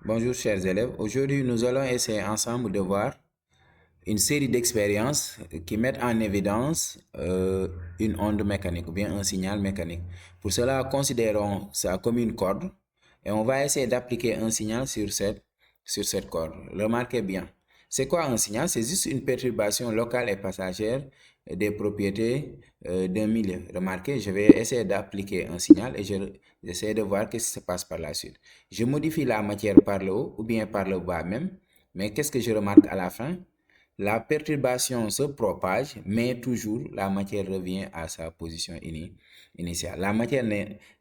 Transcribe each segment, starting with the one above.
Bonjour chers élèves, aujourd'hui nous allons essayer ensemble de voir une série d'expériences qui mettent en évidence une onde mécanique ou bien un signal mécanique. Pour cela, considérons ça comme une corde et on va essayer d'appliquer un signal sur cette corde. Remarquez bien, c'est quoi un signal? C'est juste une perturbation locale et passagère des propriétés d'un milieu. Remarquez, je vais essayer d'appliquer un signal et j'essaie de voir ce qui se passe par la suite. Je modifie la matière par le haut ou bien par le bas même, mais qu'est-ce que je remarque à la fin? La perturbation se propage, mais toujours la matière revient à sa position initiale. La matière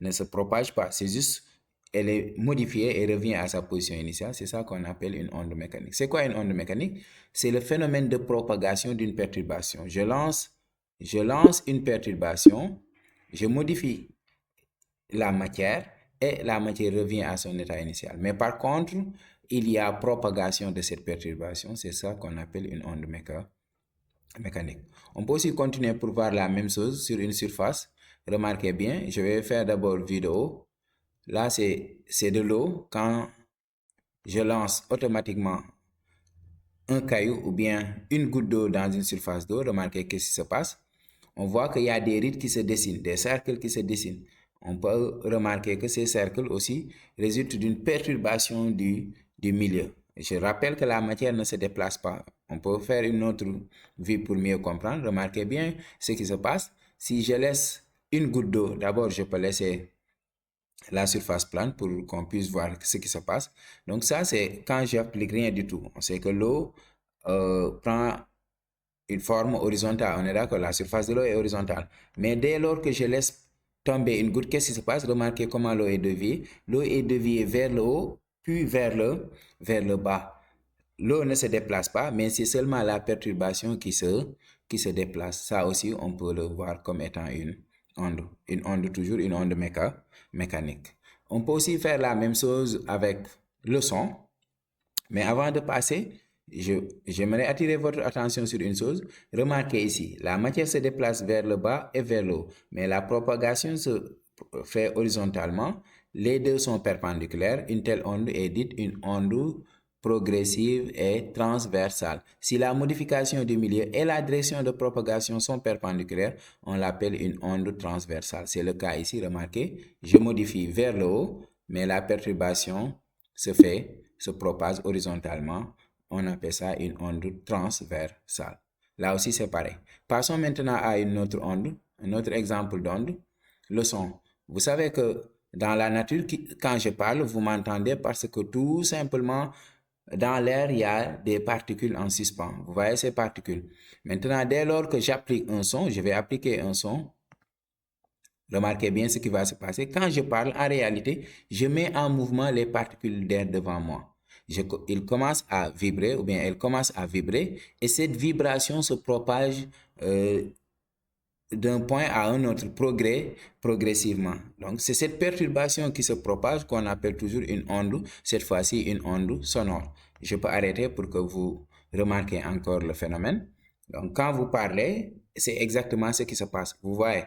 ne se propage pas, c'est juste, elle est modifiée et revient à sa position initiale. C'est ça qu'on appelle une onde mécanique. C'est quoi une onde mécanique? C'est le phénomène de propagation d'une perturbation. Je lance une perturbation, je modifie la matière et la matière revient à son état initial. Mais par contre, il y a propagation de cette perturbation. C'est ça qu'on appelle une onde mécanique. On peut aussi continuer pour voir la même chose sur une surface. Remarquez bien, je vais faire d'abord vue de haut. Là, c'est de l'eau. Quand je lance automatiquement un caillou ou bien une goutte d'eau dans une surface d'eau, remarquez qu'est-ce qui se passe. On voit qu'il y a des rides qui se dessinent, des cercles qui se dessinent. On peut remarquer que ces cercles aussi résultent d'une perturbation du milieu. Je rappelle que la matière ne se déplace pas. On peut faire une autre vue pour mieux comprendre. Remarquez bien ce qui se passe. Si je laisse une goutte d'eau, d'abord je peux laisser la surface plane pour qu'on puisse voir ce qui se passe. Donc ça, c'est quand j'applique rien du tout. On sait que l'eau prend une forme horizontale. On est d'accord, la surface de l'eau est horizontale. Mais dès lors que je laisse tomber une goutte, qu'est-ce qui se passe? Remarquez comment l'eau est déviée. L'eau est déviée vers le haut, puis vers le bas. L'eau ne se déplace pas, mais c'est seulement la perturbation qui se déplace. Ça aussi, on peut le voir comme étant une onde. Une onde, toujours une onde mécanique. On peut aussi faire la même chose avec le son. Mais avant de passer, j'aimerais attirer votre attention sur une chose. Remarquez ici, la matière se déplace vers le bas et vers le haut, mais la propagation se fait horizontalement. Les deux sont perpendiculaires. Une telle onde est dite une onde progressive et transversale. Si la modification du milieu et la direction de propagation sont perpendiculaires, on l'appelle une onde transversale. C'est le cas ici, remarquez, je modifie vers le haut, mais la perturbation se propage horizontalement. On appelle ça une onde transversale. Là aussi, c'est pareil. Passons maintenant à une autre onde, un autre exemple d'onde, le son. Vous savez que dans la nature, quand je parle, vous m'entendez parce que tout simplement, dans l'air, il y a des particules en suspens. Vous voyez ces particules. Maintenant, dès lors que j'applique un son, je vais appliquer un son. Remarquez bien ce qui va se passer. Quand je parle, en réalité, je mets en mouvement les particules d'air devant moi. Il commence à vibrer ou bien elle commence à vibrer et cette vibration se propage d'un point à un autre progressivement. Donc, c'est cette perturbation qui se propage qu'on appelle toujours une onde, cette fois-ci une onde sonore. Je peux arrêter pour que vous remarquiez encore le phénomène. Donc, quand vous parlez, c'est exactement ce qui se passe. Vous voyez.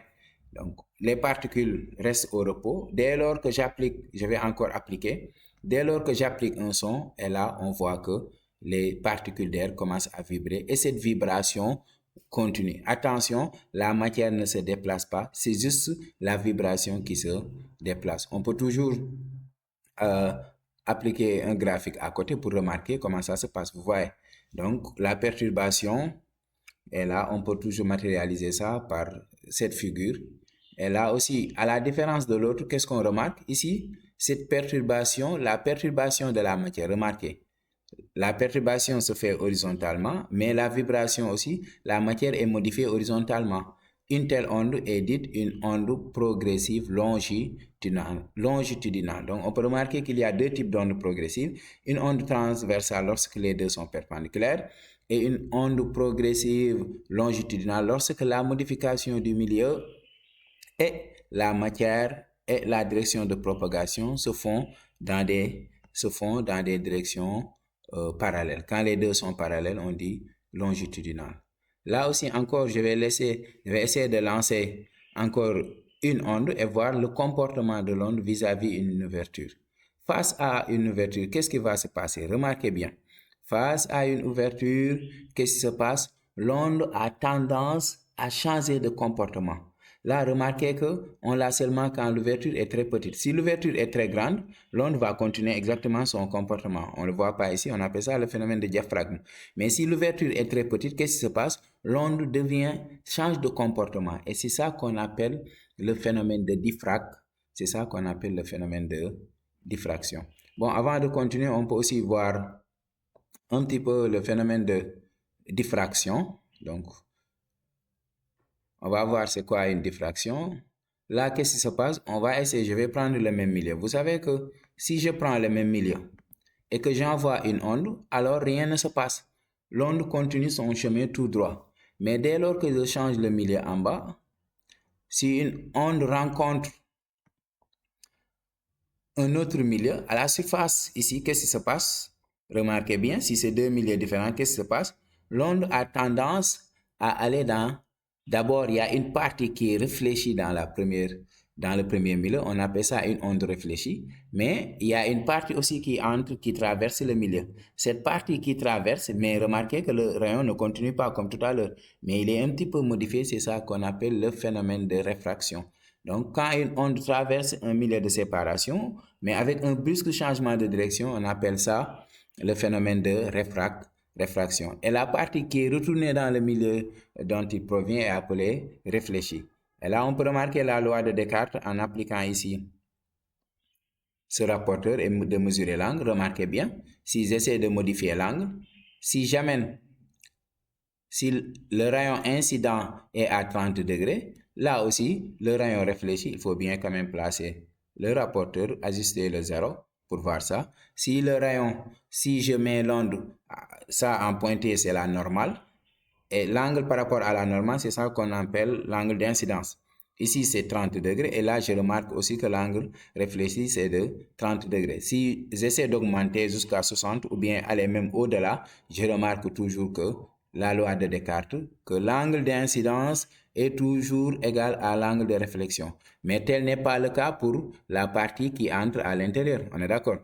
Donc, les particules restent au repos. Dès lors que j'applique, je vais encore appliquer. Dès lors que j'applique un son, et là, on voit que les particules d'air commencent à vibrer et cette vibration continue. Attention, la matière ne se déplace pas, c'est juste la vibration qui se déplace. On peut toujours euh, appliquer un graphique à côté pour remarquer comment ça se passe. Vous voyez. Donc, la perturbation est là. On peut toujours matérialiser ça par cette figure. Et là aussi, à la différence de l'autre, qu'est-ce qu'on remarque ici? Cette perturbation, la perturbation de la matière. Remarquez. La perturbation se fait horizontalement, mais la vibration aussi, la matière est modifiée horizontalement. Une telle onde est dite une onde progressive longitudinale. Donc, on peut remarquer qu'il y a deux types d'ondes progressives. Une onde transversale lorsque les deux sont perpendiculaires et une onde progressive longitudinale lorsque la modification du milieu et la matière et la direction de propagation se font dans des directions parallèles. Quand les deux sont parallèles, on dit longitudinal. Là aussi encore, je vais essayer de lancer encore une onde et voir le comportement de l'onde vis-à-vis une ouverture. face à une ouverture, qu'est-ce qui va se passer? Remarquez bien. Face à une ouverture, qu'est-ce qui se passe? L'onde a tendance à changer de comportement. Là, remarquez qu'on l'a seulement quand l'ouverture est très petite. Si l'ouverture est très grande, l'onde va continuer exactement son comportement. On ne le voit pas ici, on appelle ça le phénomène de diaphragme. Mais si l'ouverture est très petite, qu'est-ce qui se passe? L'onde change de comportement. Et c'est ça qu'on appelle le phénomène de diffraction. C'est ça qu'on appelle le phénomène de diffraction. Bon, avant de continuer, on peut aussi voir un petit peu le phénomène de diffraction. Donc, on va voir c'est quoi une diffraction. Là, qu'est-ce qui se passe? On va essayer, je vais prendre le même milieu. Vous savez que si je prends le même milieu et que j'envoie une onde, alors rien ne se passe. L'onde continue son chemin tout droit. Mais dès lors que je change le milieu en bas, si une onde rencontre un autre milieu, à la surface ici, qu'est-ce qui se passe? Remarquez bien, si c'est deux milieux différents, qu'est-ce qui se passe? L'onde a tendance à aller d'abord, il y a une partie qui est réfléchie dans le premier milieu, on appelle ça une onde réfléchie, mais il y a une partie aussi qui traverse le milieu. Cette partie qui traverse, mais remarquez que le rayon ne continue pas comme tout à l'heure, mais il est un petit peu modifié, c'est ça qu'on appelle le phénomène de réfraction. Donc, quand une onde traverse un milieu de séparation, mais avec un brusque changement de direction, on appelle ça le phénomène de réfraction. Et la partie qui est retournée dans le milieu dont il provient est appelée réfléchie. Et là, on peut remarquer la loi de Descartes en appliquant ici ce rapporteur et de mesurer l'angle. Remarquez bien, si j'essaie de modifier l'angle, si le rayon incident est à 30 degrés, là aussi, le rayon réfléchi, il faut bien quand même placer le rapporteur, ajuster le 0 pour voir ça. Si je mets l'onde, ça en pointé, c'est la normale. Et l'angle par rapport à la normale, c'est ça qu'on appelle l'angle d'incidence. Ici, c'est 30 degrés. Et là, je remarque aussi que l'angle réfléchi, c'est de 30 degrés. Si j'essaie d'augmenter jusqu'à 60 ou bien aller même au-delà, je remarque toujours que la loi de Descartes, que l'angle d'incidence est toujours égal à l'angle de réflexion. Mais tel n'est pas le cas pour la partie qui entre à l'intérieur. On est d'accord?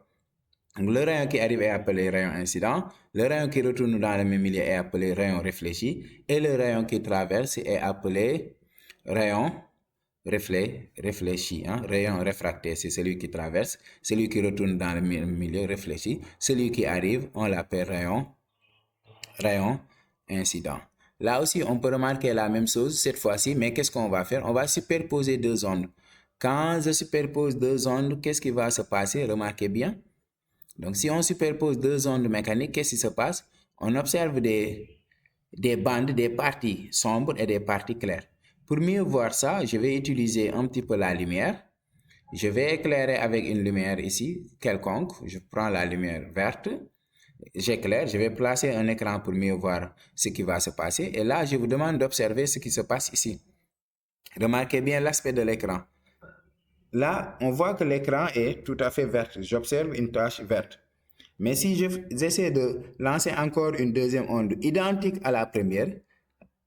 Le rayon qui arrive est appelé rayon incident, le rayon qui retourne dans le même milieu est appelé rayon réfléchi, et le rayon qui traverse est appelé rayon réfléchi. Rayon réfracté, c'est celui qui traverse, celui qui retourne dans le milieu réfléchi, celui qui arrive, on l'appelle rayon incident. Là aussi, on peut remarquer la même chose cette fois-ci, mais qu'est-ce qu'on va faire? On va superposer deux ondes. Quand je superpose deux ondes, qu'est-ce qui va se passer? Remarquez bien. Donc, si on superpose deux ondes mécaniques, qu'est-ce qui se passe? On observe des bandes, des parties sombres et des parties claires. Pour mieux voir ça, je vais utiliser un petit peu la lumière. Je vais éclairer avec une lumière ici, quelconque. Je prends la lumière verte. J'éclaire, je vais placer un écran pour mieux voir ce qui va se passer. Et là, je vous demande d'observer ce qui se passe ici. Remarquez bien l'aspect de l'écran. Là, on voit que l'écran est tout à fait vert. J'observe une tache verte. Mais si j'essaie de lancer encore une deuxième onde identique à la première,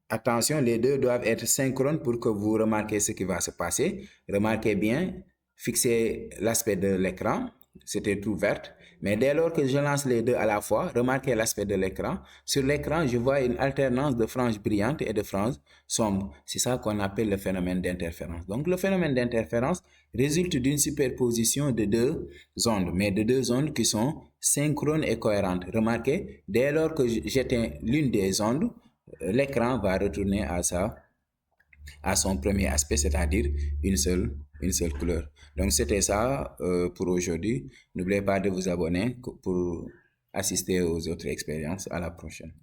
attention, les deux doivent être synchrones pour que vous remarquiez ce qui va se passer. Remarquez bien, fixez l'aspect de l'écran, c'était tout vert. Mais dès lors que je lance les deux à la fois, remarquez l'aspect de l'écran. Sur l'écran, je vois une alternance de franges brillantes et de franges sombres. C'est ça qu'on appelle le phénomène d'interférence. Donc, le phénomène d'interférence résulte d'une superposition de deux ondes, mais de deux ondes qui sont synchrones et cohérentes. Remarquez, dès lors que j'éteins l'une des ondes, l'écran va retourner à son premier aspect, c'est-à-dire une seule couleur. Donc, c'était ça pour aujourd'hui. N'oubliez pas de vous abonner pour assister aux autres expériences. À la prochaine.